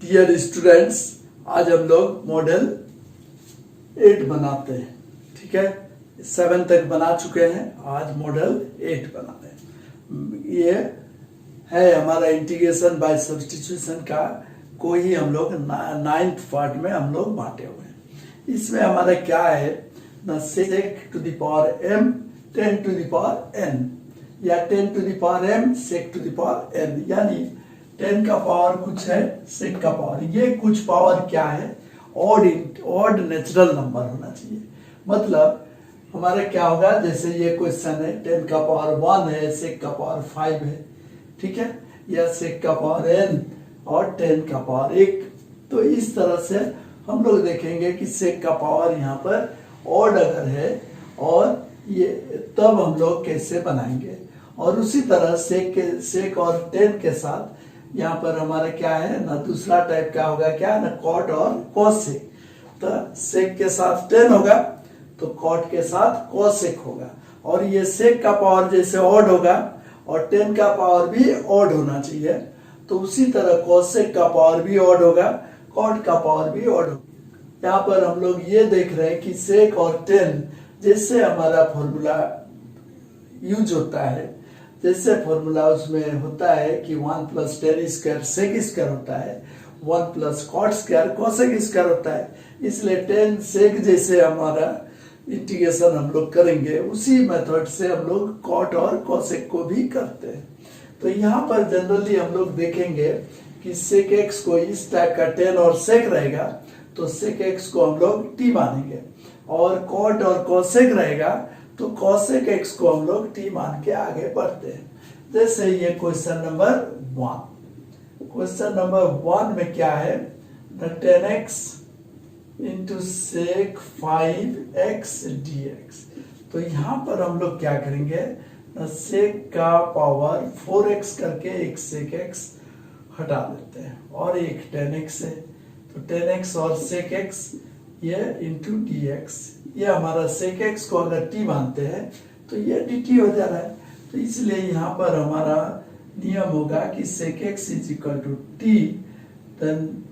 Dear students, आज हम लोग मॉडल 8 बनाते हैं। ठीक है, 7 तक बना चुके हैं, आज मॉडल 8 बना रहे हैं। ये है हमारा इंटीग्रेशन बाय सब्स्टिट्यूशन का कोई हम लोग 9th पार्ट में हम लोग बांटे हुए हैं। इसमें हमारा क्या है ना, sec to the power m 10 to the power n या 10 to the power m sec to the power n, यानी 10 का पावर कुछ है, sec का पावर ये कुछ पावर क्या है, ऑड नेचुरल नंबर होना चाहिए। मतलब हमारा क्या होगा, जैसे ये क्वेश्चन है 10 का पावर 1 है, sec का पावर 5 है, ठीक है, या sec का पावर n और 10 का पावर 1। तो इस तरह से हम लोग देखेंगे कि sec का पावर यहाँ पर ऑड अगर है और ये तब हम लोग कैसे बनाएंगे। और उसी तरह sec और 10 के साथ यहाँ पर हमारा क्या है ना, दूसरा टाइप क्या होगा, क्या है ना, कॉट और कॉसेक। तो sec के साथ 10 होगा तो कॉट के साथ कॉसेक होगा। और ये sec का पावर जैसे ऑड होगा और 10 का पावर भी ऑड होना चाहिए, तो उसी तरह कॉसेक का पावर भी ऑड होगा, कॉट का पावर भी ऑड होगा। यहाँ पर हम लोग ये देख रहे हैं कि sec और 10 जैसे हमारा फॉर्मूला यूज होता है, जैसे फॉर्मूला उसमें होता है कि 1 प्लस 10 स्क्वायर सेक स्क्वायर होता है, 1 plus cot square cosec square होता है। इसलिए 10 सेक जैसे हमारा इंटीग्रेशन हम लोग करेंगे, उसी मेथड से हम लोग कॉट और कोसेक को भी करते हैं। तो यहाँ पर जनरली हम लोग देखेंगे कि सेक एक्स को इस टाइप का 10 और सेक रहेगा तो सेक एक्स को हम लोग t मानेंगे, और कॉट और कोसेक रहेगा तो कोसेक एक्स को हम लोग t मान के आगे बढ़ते हैं। जैसे ये क्वेश्चन नंबर 1, क्वेश्चन नंबर 1 में क्या है, 10x into sec 5x dx। तो यहाँ पर हम लोग क्या करेंगे, सेक का पावर 4x करके एक सेक x हटा देते हैं और एक 10x है, तो 10x और सेक x ये इंटू dx। ये हमारा सेक एक्स को अगर t मानते हैं तो ये dt हो जा रहा है। तो इसलिए यहाँ पर हमारा नियम होगा कि sec x is equal to t, then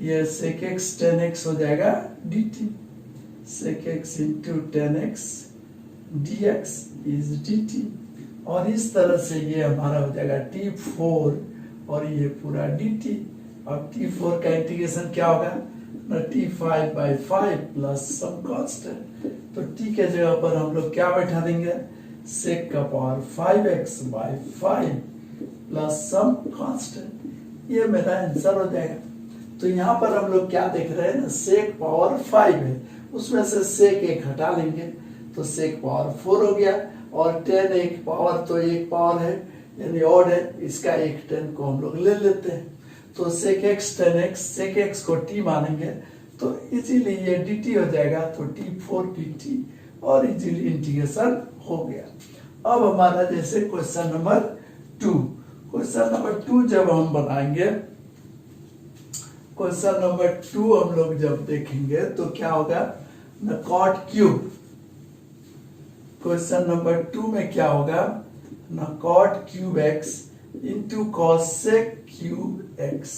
ये सेक एक्स 10x हो जाएगा dt, sec x into 10x dx is dt। और इस तरह से ये हमारा हो जाएगा t4 और ये पूरा dt। अब t4 का इंटीग्रेशन क्या होगा, t5/5 प्लस सम कांस्टेंट। तो t के जगह पर हम लोग क्या बैठा देंगे, सेक का power 5x/5 plus some constant. ये मेरा आंसर हो जाएगा। तो यहाँ पर हम लोग क्या देख रहे हैं ना, सेक पावर 5 है, उसमें से सेक एक हटा लेंगे तो सेक पावर 4 हो गया, और 10 एक पावर तो एक पावर है यानी ऑड है, इसका एक 10 को हम लोग ले लेते हैं। तो sec x 10x, sec x को t मानेंगे तो इजीली ये dt हो जाएगा, तो t4 dt और इजीली इंटीग्रेशन हो गया। अब हमारा जैसे क्वेश्चन नंबर 2, क्वेश्चन नंबर 2 जब हम बनाएंगे, क्वेश्चन नंबर 2 हम लोग जब देखेंगे तो क्या होगा ना, कॉट क्यूब। क्वेश्चन नंबर 2 में क्या होगा ना, cot cube x into cosec cube x।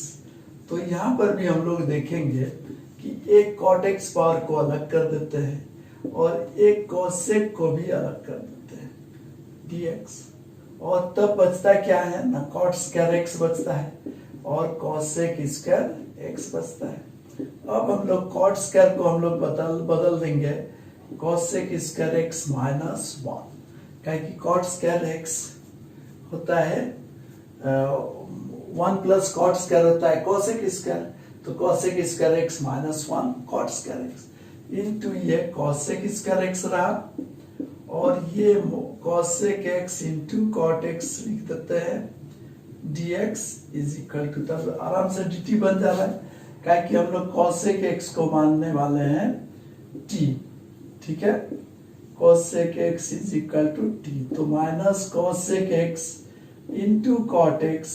तो यहाँ पर भी हम लोग देखेंगे कि एक कॉट एक्स पावर को अलग कर देते हैं और एक कॉसेक को भी अलग कर देते हैं dx, और तब बचता क्या है ना, कॉट स्क्वायर x बचता है और कॉसेक स्क्वायर x बचता है। अब हम लोग कॉट स्क्वायर को हम लोग बदल देंगे कॉसेक स्क्वायर x माइनस 1, क्या कि कॉट स्क्वायर x होता है 1 प्लस कॉट स्क्वायर होता है कोसेक स्क्वायर, तो cosec square x minus 1 cot square x into ये कोसेक स्क्वायर x रहा, और ये cosec x into cot x लिख देते हैं dx इज इक्वल टू, तब आराम से dt बन जा रहा है, क्या कि हम लोग कोसेक x को मानने वाले हैं t। ठीक है, cosec x is equal to t, तो minus cosec x into cot x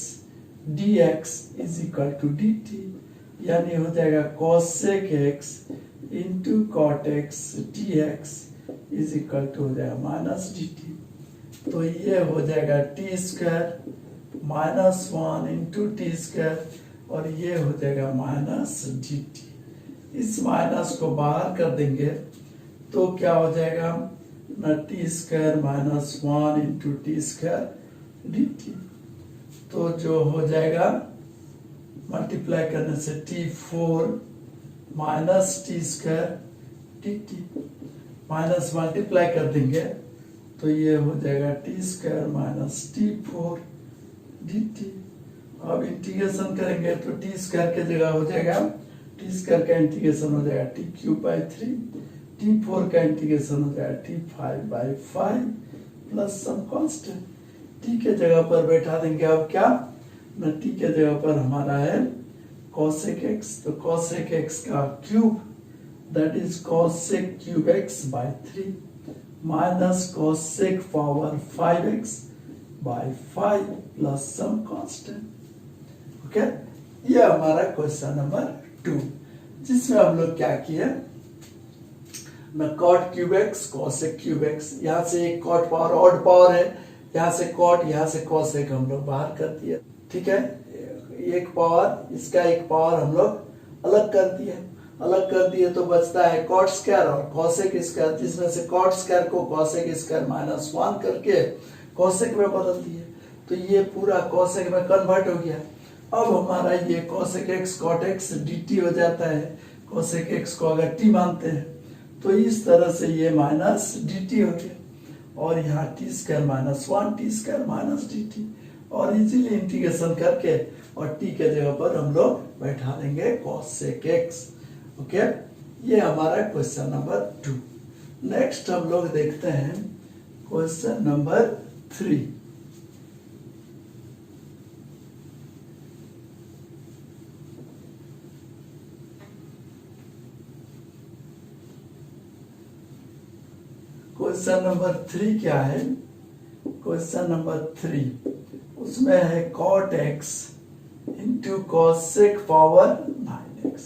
dx is equal to dt, यानी हो जाएगा cosec x into cot x dx is equal to हो जाएगा माइनस dt। तो ये हो जाएगा t square minus 1 into t square और ये हो जाएगा माइनस डी टी। इस माइनस को बाहर कर देंगे तो क्या हो जाएगा ना, t square minus 1 into t square D T. तो जो हो जाएगा मल्टीप्लाई करने से t4 minus T square D T, minus multiply कर देंगे तो ये हो जाएगा T square minus t4 D T. अब इंटीग्रेशन करेंगे तो टी स्क्वायर के जगह हो जाएगा, टी स्क्वायर का इंटीग्रेशन हो जाएगा टी क्यूब बाई 3, t4 का इंटीग्रेशन हो जाएगा t5 by 5 plus some constant. T के जगह पर बैठा देंगे, अब क्या ना, टी के जगह पर हमारा है cosec x, तो cosec x का cube that is cosec cube x by 3 minus cosec power 5x by 5 plus some constant. Okay, ये हमारा क्वेश्चन नंबर 2, जिसमें हम लोग क्या किए ना, cot cube x cosec cube x, यहाँ से एक cot पावर ऑड पावर है, यहाँ से cot, यहाँ से cosec हम लोग बाहर कर दिए। ठीक है, एक पावर, इसका एक पावर हम लोग अलग कर दिए तो बचता है cot स्क्वायर और cosec स्क्वायर, जिसमें से cot स्क्वायर को cosec स्क्वायर माइनस 1 करके cosec में बदल दिए, तो ये पूरा cosec में कन्वर्ट हो गया। अब हमारा ये cosec x cot x dt हो जाता है, cosec x को अगर t मानते हैं तो इस तरह से ये माइनस dt हो गया, और यहाँ T square minus 1 T square minus d T, और इजीली इंटीग्रेशन करके और टी के जगह पर हम लोग बैठा देंगे cosec x। ओके, ये हमारा क्वेश्चन नंबर 2। नेक्स्ट हम लोग देखते हैं क्वेश्चन नंबर 3। क्वेश्चन नंबर 3 क्या है, क्वेश्चन नंबर 3 उसमें है cot x into cosec power 9x।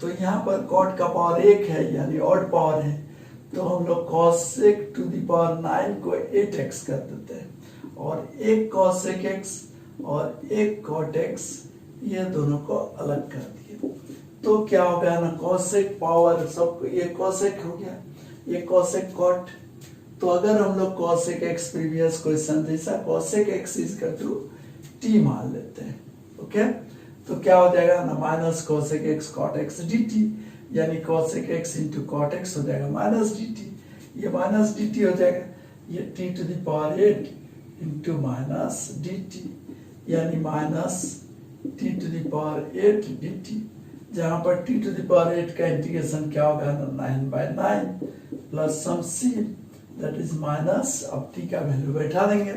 तो यहाँ पर cot का पावर 1 है, यानी ऑड पावर है, तो हम लोग cosec टू द पावर 9 को 8x कर देते हैं, और एक cosec x और एक cot x, ये दोनों को अलग कर दिए तो क्या हो गया ना, cosec पावर सब, ये cosec हो गया, ये cosec cot। तो अगर हम लोग cosec x प्रीवियस क्वेश्चन जैसा cosec x is equal to t मान लेते हैं, ओके, तो क्या हो जाएगा ना, minus cosec x cot x dt, यानी cosec x into cot x हो जाएगा माइनस dt, ये माइनस dt हो जाएगा, ये t to the power 8 into minus dt, यानी minus t to the power 8 dt, जहां पर t टू द पावर 8 का इंटीग्रेशन क्या होगा ना, 9 by 9 plus some c that is minus, अब t का वैल्यू बैठा देंगे,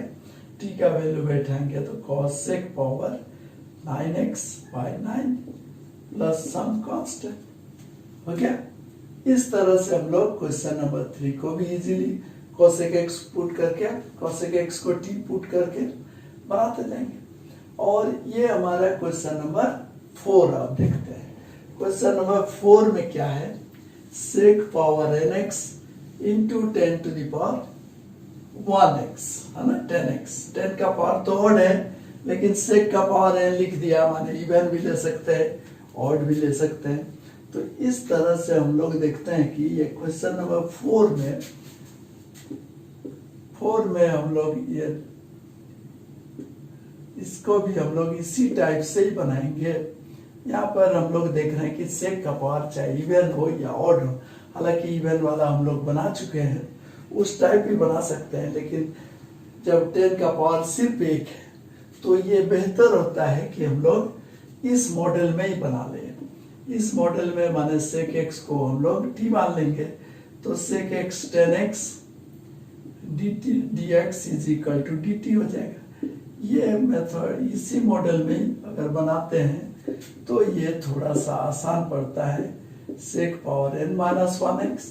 t का वैल्यू बैठाएंगे तो cosec power 9x by 9 plus some constant. Okay, इस तरह से हम लोग क्वेश्चन नंबर 3 को भी इजीली cosec x पुट करके, cosec x को t पुट करके बनाते जाएंगे। और ये हमारा क्वेश्चन नंबर 4 आप देखते हैं। क्वेश्चन नंबर 4 में क्या है, sec power nx into 10 to the power 1x, है ना, 10x, 10 का पावर तो ऑड है, लेकिन sec का पावर n लिख दिया, माने इवन भी ले सकते हैं, ऑड भी ले सकते हैं। तो इस तरह से हम लोग देखते हैं कि ये क्वेश्चन नंबर 4 में हम लोग ये इसको भी हम लोग इसी टाइप से ही बनाएंगे। यहाँ पर हम लोग देख रहे हैं कि sec का पावर चाहे इवन हो या ऑड हो, हालांकि इवन वाला हम लोग बना चुके हैं, उस टाइप भी बना सकते हैं, लेकिन जब 10 का पावर सिर्फ 1 है तो ये बेहतर होता है कि हम लोग इस मॉडल में ही बना लें। इस मॉडल में माने sec x को हम लोग t मान लेंगे, तो sec x 10x dt dx is equal to dt हो जाएगा। ये मेथड इसी मॉडल में अगर बनाते हैं तो ये थोड़ा सा आसान पड़ता है, sec power n minus 1x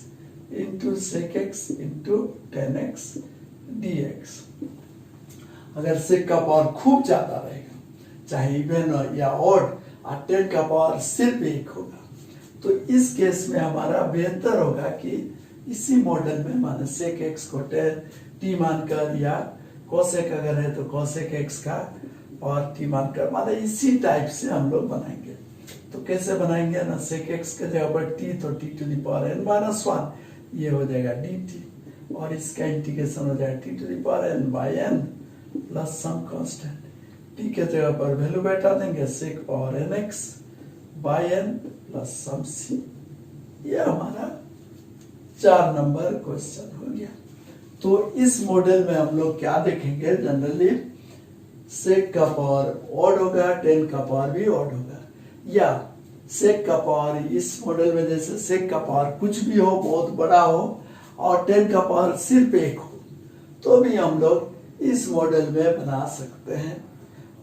into sec x into 10x dx। अगर sec का पावर खूब ज्यादा रहेगा, चाहे इवन या ऑड, और 10 का पावर सिर्फ 1 होगा, तो इस केस में हमारा बेहतर होगा कि इसी मॉडल में माने sec x को t मानकर, या cosec अगर है तो cosec x का पावर टी मानकर, माने इसी टाइप से हम लोग बनाएंगे। तो कैसे बनाएंगे ना, सेक एक्स के जगह पर टी, तो t to the power n minus one, ये हो जाएगा डी टी, और इसका इंटीग्रेशन हो जाएगा t to the power n by n plus some constant. T के जगह पर वैल्यू बैठा देंगे sec power n x by n plus some C. ये हमारा 4 नंबर क्वेश्चन हो गया। तो इस मॉडल में हम लोग क्या देखेंगे, जनरली सेक का पावर ऑड होगा, 10 का पावर भी ऑड होगा, या सेक का पावर इस मॉडल में जैसे सेक का पावर कुछ भी हो, बहुत बड़ा हो, और 10 का पावर सिर्फ 1 हो, तो भी हम लोग इस मॉडल में बना सकते हैं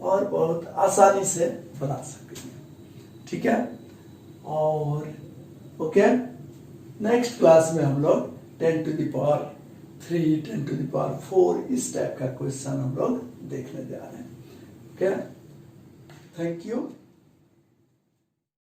और बहुत आसानी से बना सकते हैं। ठीक है, और ओके, नेक्स्ट क्लास में हम लोग 10 to the power 3, 10 to the power 4 इस टाइप का क्वेश्चन हम लोग देखने जा रहे हैं। Okay, thank you.